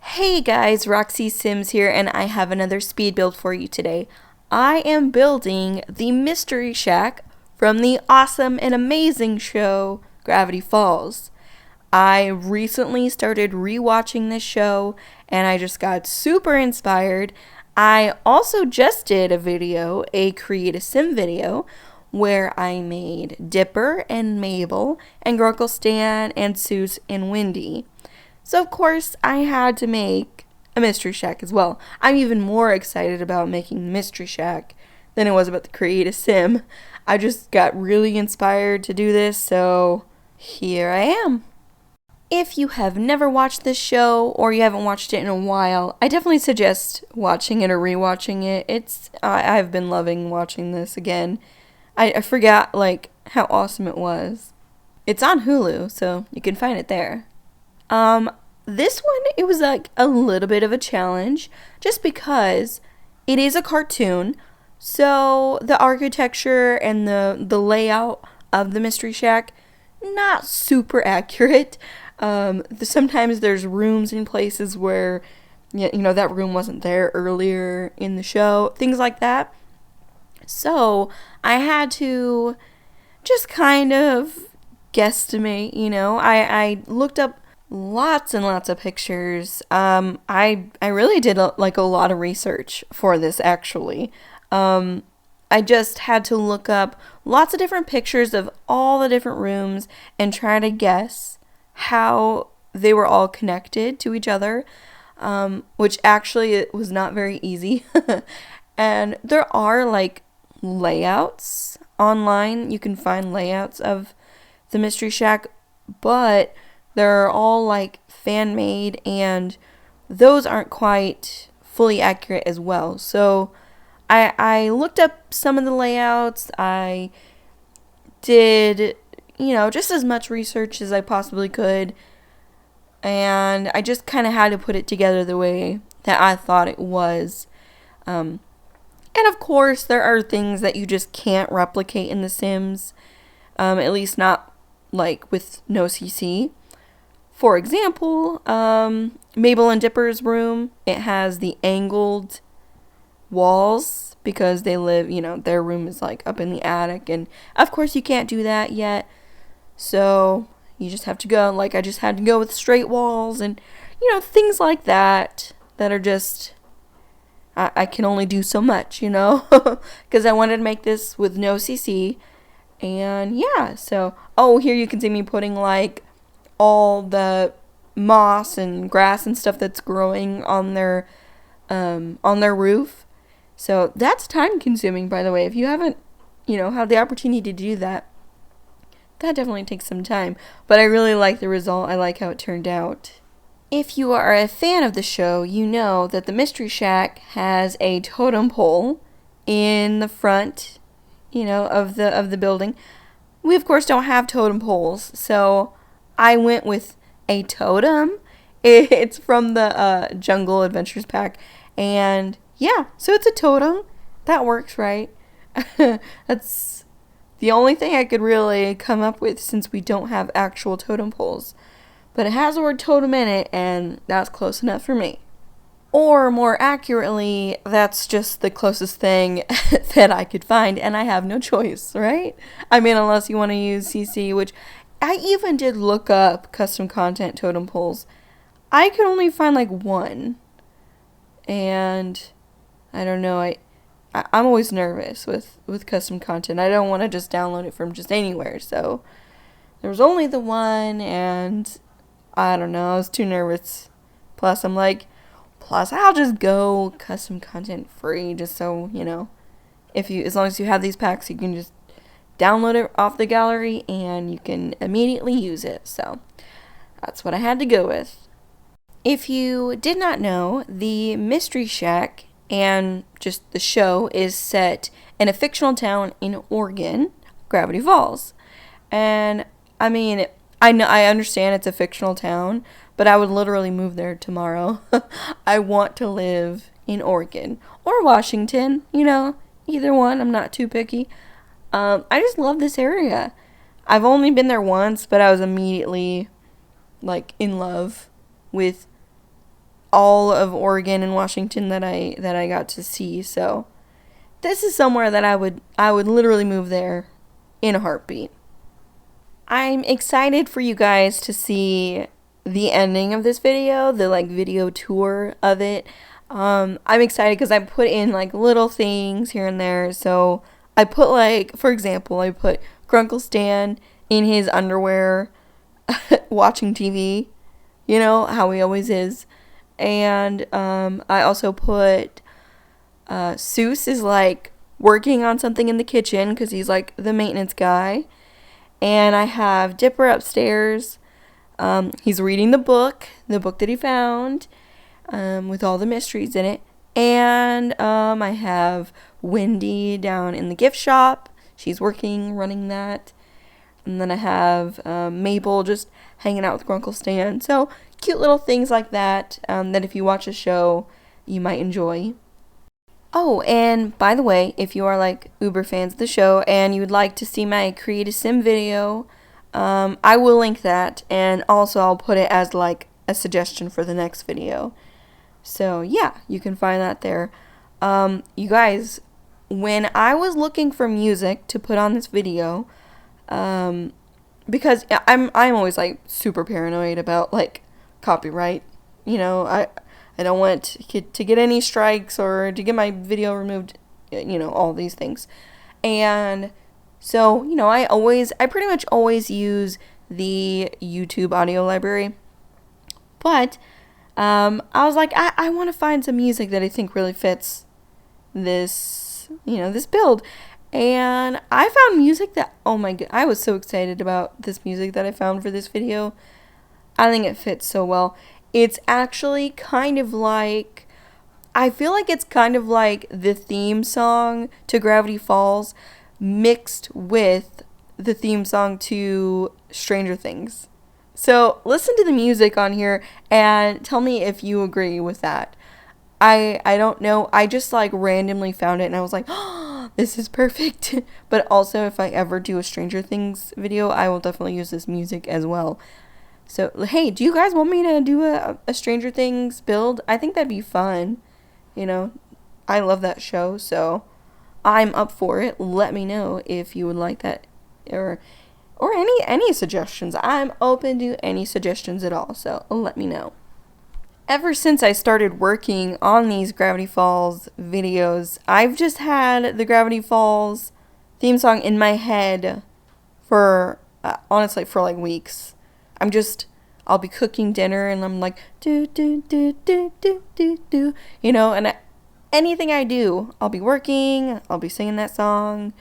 Hey guys, Roxy Sims here, and I have another speed build for you today. I am building the Mystery Shack from the awesome and amazing show Gravity Falls. I recently started rewatching this show and I just got super inspired. I also just did a Create a Sim video, where I made Dipper and Mabel and Grunkle Stan and Seuss and Wendy. So of course I had to make a Mystery Shack as well. I'm even more excited about making the Mystery Shack than it was about the Create a Sim. I just got really inspired to do this, so here I am. If you have never watched this show or you haven't watched it in a while, I definitely suggest watching it or rewatching it. I've been loving watching this again. I forgot how awesome it was. It's on Hulu, so you can find it there. This one, it was a little bit of a challenge just because it is a cartoon. So the architecture and the layout of the Mystery Shack, not super accurate. Sometimes there's rooms in places where, that room wasn't there earlier in the show, things like that. So I had to just kind of guesstimate, I looked up lots and lots of pictures. I really did a lot of research for this, actually. I just had to look up lots of different pictures of all the different rooms and try to guess how they were all connected to each other, which actually it was not very easy. And there are layouts online. You can find layouts of the Mystery Shack, but they're all fan made, and those aren't quite fully accurate as well. So I looked up some of the layouts. I did, just as much research as I possibly could, and I just kind of had to put it together the way that I thought it was. And of course, there are things that you just can't replicate in The Sims, at least not with no CC. For example, Mabel and Dipper's room, it has the angled walls because they live, their room is up in the attic, and of course you can't do that yet. So you just have to go, I just had to go with straight walls and, things like that are just, I can only do so much, because I wanted to make this with no CC. And yeah, so, here you can see me putting all the moss and grass and stuff that's growing on their roof. So that's time consuming, by the way. If you haven't, had the opportunity to do that, that definitely takes some time. But I really like the result. I like how it turned out. If you are a fan of the show, you know that the Mystery Shack has a totem pole in the front, of the building. We of course don't have totem poles, so I went with a totem. It's from the Jungle Adventures pack. And yeah, so it's a totem. That works, right? That's the only thing I could really come up with since we don't have actual totem poles. But it has the word totem in it, and that's close enough for me. Or more accurately, that's just the closest thing that I could find, and I have no choice, right? I mean, unless you want to use CC, which I even did look up custom content totem poles. I could only find one. And I don't know, I'm always nervous with custom content. I don't want to just download it from just anywhere. So there was only the one, and I don't know, I was too nervous. Plus I'll just go custom content free, just so, as long as you have these packs, you can just download it off the gallery and you can immediately use it. So that's what I had to go with. If you did not know, the Mystery Shack and just the show is set in a fictional town in Oregon, Gravity Falls. And I mean, I understand it's a fictional town, but I would literally move there tomorrow. I want to live in Oregon or Washington, either one. I'm not too picky. I just love this area. I've only been there once, but I was immediately like in love with all of Oregon and Washington that I got to see. So this is somewhere that I would literally move there in a heartbeat. I'm excited for you guys to see the ending of this video, the like video tour of it. I'm excited because I put in like little things here and there. So I put like, for example, I put Grunkle Stan in his underwear watching TV, how he always is. And I also put Seuss is like working on something in the kitchen because he's like the maintenance guy. And I have Dipper upstairs. He's reading the book that he found with all the mysteries in it. And I have Wendy down in the gift shop. She's running that. And then I have Mabel just hanging out with Grunkle Stan. So cute little things like that that if you watch the show, you might enjoy. Oh, and by the way, if you are like uber fans of the show and you would like to see my Create a Sim video, I will link that, and also I'll put it as like a suggestion for the next video. So yeah, you can find that there. You guys, when I was looking for music to put on this video, because I'm always like super paranoid about like copyright, I don't want to get any strikes or to get my video removed, all these things. And so, I pretty much always use the YouTube audio library. But I was like, I want to find some music that I think really fits this, this build. And I found music that, oh my god, I was so excited about this music that I found for this video. I think it fits so well. It's actually kind of like, I feel like it's kind of like the theme song to Gravity Falls mixed with the theme song to Stranger Things. So listen to the music on here and tell me if you agree with that. I don't know. I just like randomly found it and I was like, oh, this is perfect. But also if I ever do a Stranger Things video, I will definitely use this music as well. So, hey, do you guys want me to do a Stranger Things build? I think that'd be fun. I love that show, so I'm up for it. Let me know if you would like that or any suggestions. I'm open to any suggestions at all, so let me know. Ever since I started working on these Gravity Falls videos, I've just had the Gravity Falls theme song in my head for, honestly, for like weeks. I'll be cooking dinner and I'm like, do, do, do, do, do, do, do, and anything I do, I'll be working, I'll be singing that song,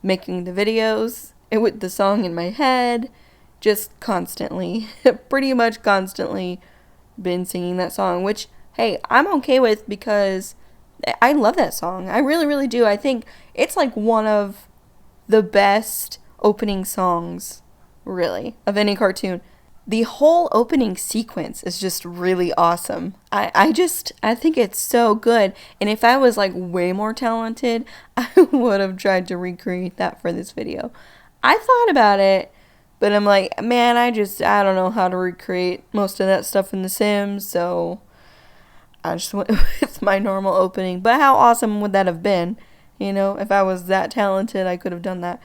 making the videos, with the song in my head, just constantly, pretty much constantly been singing that song, which, hey, I'm okay with because I love that song. I really, really do. I think it's like one of the best opening songs, really, of any cartoon. The whole opening sequence is just really awesome. I think it's so good. And if I was like way more talented, I would have tried to recreate that for this video. I thought about it, but I'm like, man, I don't know how to recreate most of that stuff in The Sims, so I just went with my normal opening. But how awesome would that have been? If I was that talented, I could have done that.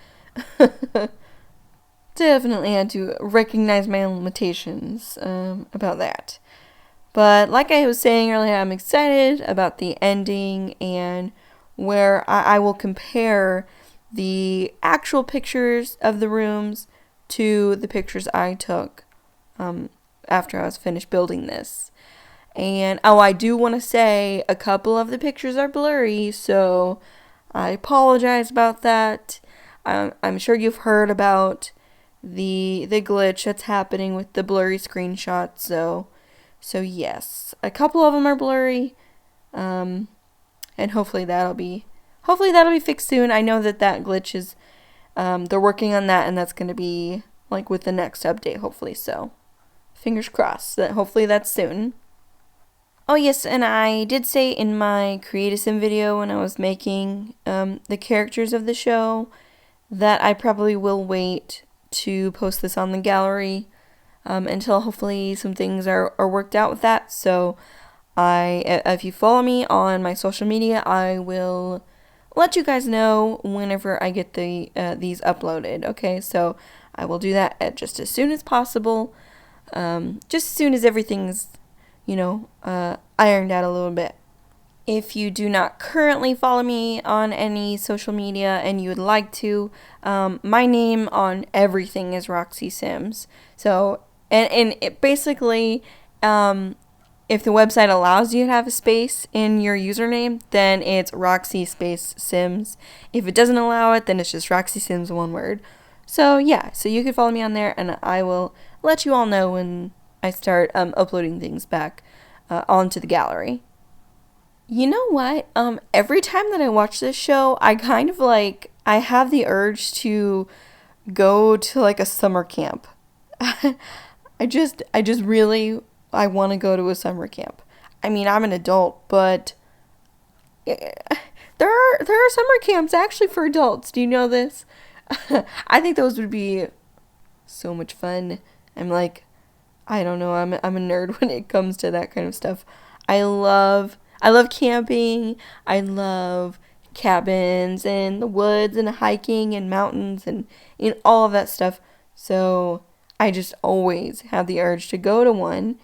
Definitely had to recognize my own limitations about that. But like I was saying earlier, I'm excited about the ending and where I will compare the actual pictures of the rooms to the pictures I took after I was finished building this. And I do want to say a couple of the pictures are blurry, so I apologize about that. I'm sure you've heard about the glitch that's happening with the blurry screenshots, so yes, a couple of them are blurry, and hopefully that'll be fixed soon. I know that glitch is they're working on that, and that's going to be like with the next update, hopefully. So fingers crossed that hopefully that's soon. Oh yes, and I did say in my Create a Sim video when I was making the characters of the show that I probably will wait to post this on the gallery until hopefully some things are worked out with that. So if you follow me on my social media, I will let you guys know whenever I get these uploaded. Okay, so I will do that just as soon as possible, just as soon as everything's ironed out a little bit. If you do not currently follow me on any social media and you would like to, my name on everything is Roxxy Sims. So, and it basically, if the website allows you to have a space in your username, then it's Roxxy space Sims. If it doesn't allow it, then it's just Roxxy Sims, one word. So yeah, so you can follow me on there, and I will let you all know when I start uploading things back onto the gallery. You know what? Every time that I watch this show, I kind of I have the urge to go to like a summer camp. I just really I want to go to a summer camp. I mean, I'm an adult, but there are summer camps actually for adults. Do you know this? I think those would be so much fun. I'm like, I don't know, I'm a nerd when it comes to that kind of stuff. I love camping. I love cabins and the woods and hiking and mountains and all of that stuff. So I just always have the urge to go to one.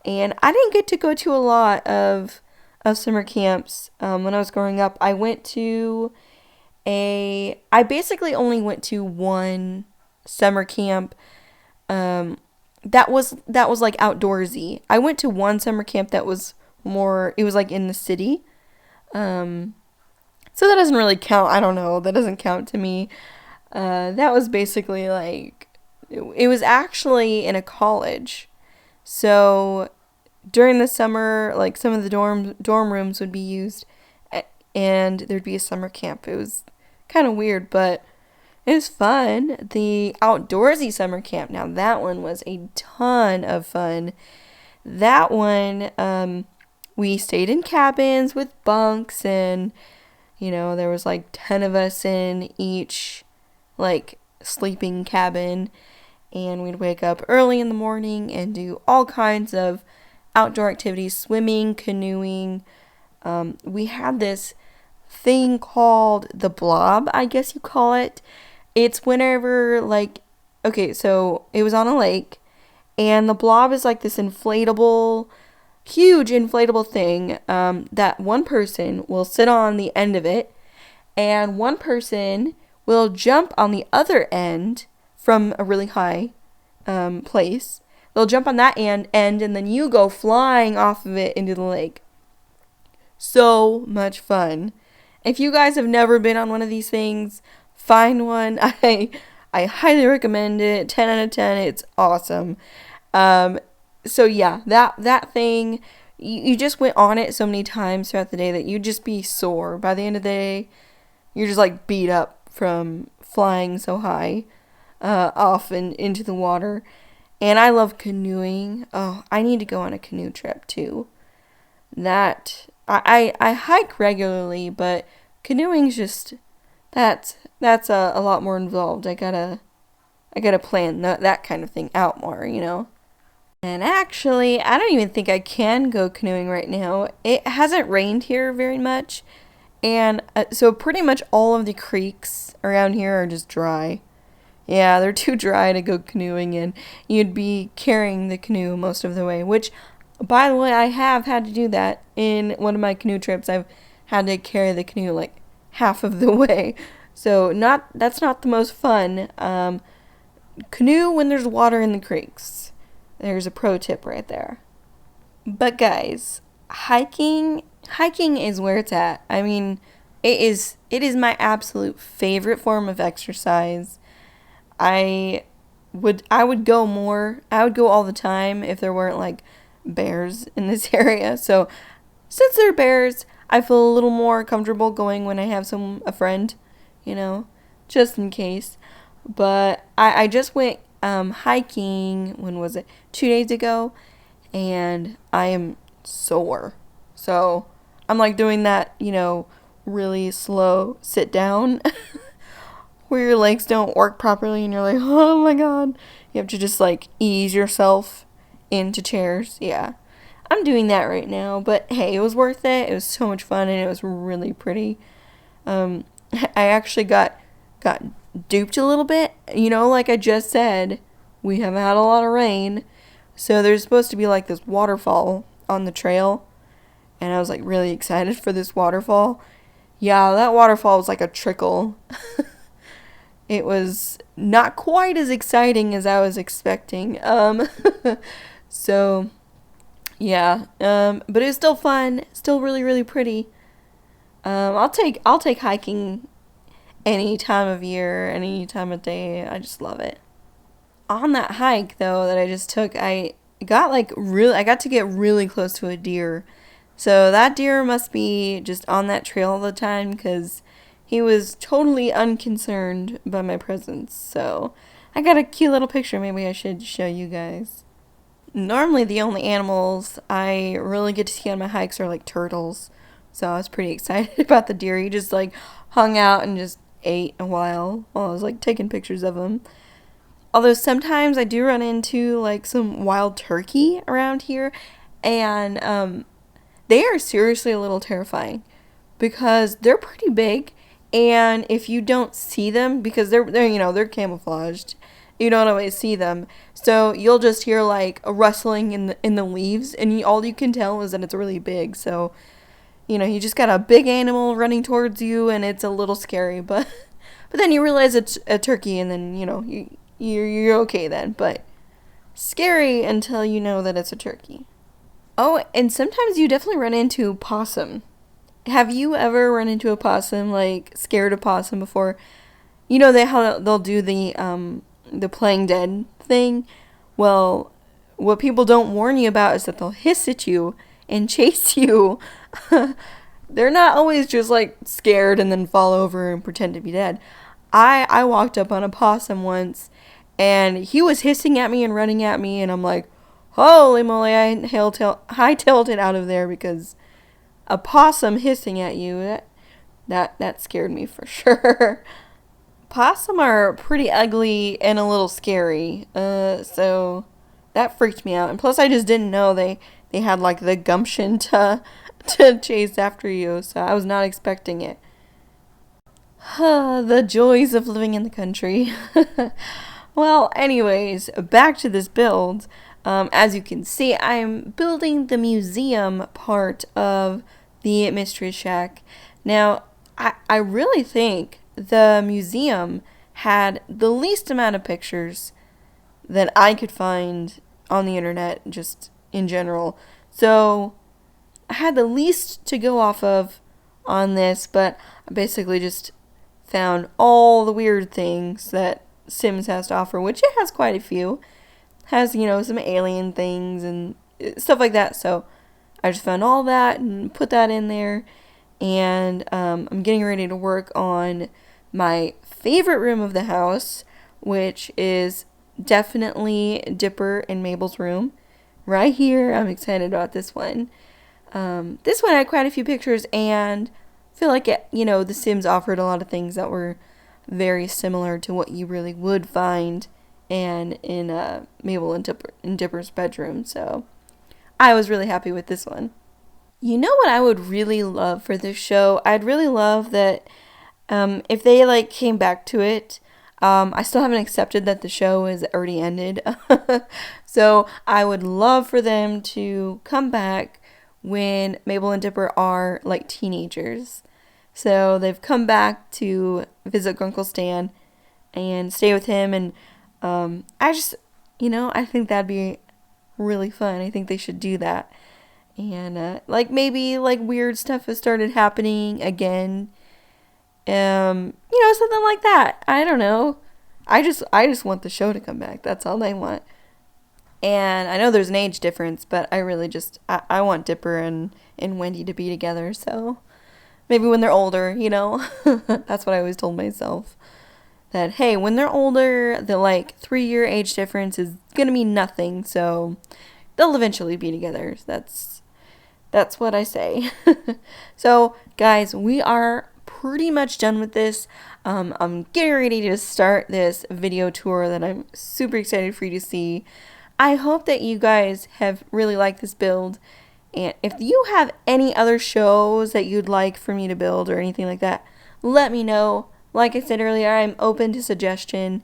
And I didn't get to go to a lot of summer camps when I was growing up. I basically only went to one summer camp that was like outdoorsy. I went to one summer camp that was more, it was like in the city. So that doesn't really count. I don't know. That doesn't count to me. That was basically like, it was actually in a college. So during the summer, like some of the dorm rooms would be used, and there'd be a summer camp. It was kind of weird, but it was fun. The outdoorsy summer camp, now that one was a ton of fun. That one, we stayed in cabins with bunks, and there was like 10 of us in each like sleeping cabin, and we'd wake up early in the morning and do all kinds of outdoor activities, swimming, canoeing. We had this thing called the blob, I guess you call it. It's whenever okay, so it was on a lake, and the blob is like this huge inflatable thing that one person will sit on the end of it, and one person will jump on the other end from a really high place. They'll jump on that end, and then you go flying off of it into the lake. So much fun. If you guys have never been on one of these things, find one. I highly recommend it. 10 out of 10. It's awesome. So yeah, that thing, you just went on it so many times throughout the day that you'd just be sore. By the end of the day, you're just like beat up from flying so high off and into the water. And I love canoeing. Oh, I need to go on a canoe trip too. I hike regularly, but canoeing's just that's a lot more involved. I gotta plan that kind of thing out more. And actually, I don't even think I can go canoeing right now. It hasn't rained here very much, and so pretty much all of the creeks around here are just dry. Yeah, they're too dry to go canoeing in. You'd be carrying the canoe most of the way, which, by the way, I have had to do that in one of my canoe trips. I've had to carry the canoe like half of the way. So that's not the most fun. Canoe when there's water in the creeks. There's a pro tip right there. But guys, hiking is where it's at. I mean, it is my absolute favorite form of exercise. I would go more. I would go all the time if there weren't like bears in this area. So since there are bears, I feel a little more comfortable going when I have a friend, just in case. But I just went hiking, when was it? 2 days ago, and I am sore. So I'm like doing that, really slow sit down where your legs don't work properly and you're like, oh my god. You have to just like ease yourself into chairs. Yeah. I'm doing that right now, but hey, it was worth it. It was so much fun and it was really pretty. Um, I actually got duped a little bit. Like I just said, we have had a lot of rain, so there's supposed to be like this waterfall on the trail, and I was like really excited for this waterfall. Yeah, that waterfall was like a trickle. It was not quite as exciting as I was expecting. So yeah, but it was still fun, still really really pretty. I'll take hiking any time of year, any time of day. I just love it. On that hike though that I just took, I got to get really close to a deer. So that deer must be just on that trail all the time cuz he was totally unconcerned by my presence. So I got a cute little picture maybe I should show you guys. Normally the only animals I really get to see on my hikes are like turtles. So I was pretty excited about the deer. He just like hung out and just ate a while I was like taking pictures of him. Although sometimes I do run into like some wild turkey around here, and they are seriously a little terrifying because they're pretty big, and if you don't see them because they're camouflaged, you don't always see them. So you'll just hear like a rustling in the leaves, and all you can tell is that it's really big. So you just got a big animal running towards you, and it's a little scary, but then you realize it's a turkey, and then you're okay then. But scary until you know that it's a turkey. Oh, and sometimes you definitely run into possum. Have you ever run into a possum, like scared a possum before? How they'll do the playing dead thing. Well, what people don't warn you about is that they'll hiss at you and chase you. They're not always just like scared and then fall over and pretend to be dead. I walked up on a possum once and he was hissing at me and running at me, and I'm like, holy moly, I hightailed it out of there because a possum hissing at you, that scared me for sure. Possum are pretty ugly and a little scary, so that freaked me out. And plus I just didn't know they had like the gumption to chase after you, so I was not expecting it. The joys of living in the country. Well, anyways, back to this build. As you can see, I'm building the museum part of the Mystery Shack. Now, I really think the museum had the least amount of pictures that I could find on the internet, just in general. So, I had the least to go off of on this, but I basically just found all the weird things that Sims has to offer, which it has quite a few. Has, some alien things and stuff like that. So I just found all that and put that in there. And I'm getting ready to work on my favorite room of the house, which is definitely Dipper and Mabel's room. Right here. I'm excited about this one. This one had quite a few pictures, and I feel like the Sims offered a lot of things that were very similar to what you really would find in Mabel and Dipper's bedroom. So I was really happy with this one. You know what I would really love for this show? I'd really love that if they like came back to it. I still haven't accepted that the show is already ended. So I would love for them to come back when Mabel and Dipper are like teenagers. So they've come back to visit Uncle Stan and stay with him, and I just, I think that'd be really fun. I think they should do that. And like maybe like weird stuff has started happening again. Something like that. I don't know. I just want the show to come back. That's all I want. And I know there's an age difference, but I really just I want Dipper and Wendy to be together. So maybe when they're older, that's what I always told myself. That, hey, when they're older, the like 3-year age difference is gonna be nothing. So they'll eventually be together. That's That's what I say. So, guys, we are pretty much done with this. I'm getting ready to start this video tour that I'm super excited for you to see. I hope that you guys have really liked this build. And if you have any other shows that you'd like for me to build or anything like that, let me know. Like I said earlier, I'm open to suggestion.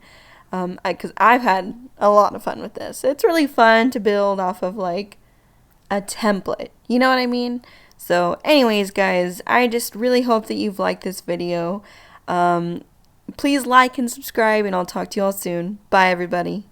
Because I've had a lot of fun with this. It's really fun to build off of like a template. You know what I mean? So anyways, guys, I just really hope that you've liked this video. Please like and subscribe, and I'll talk to you all soon. Bye, everybody.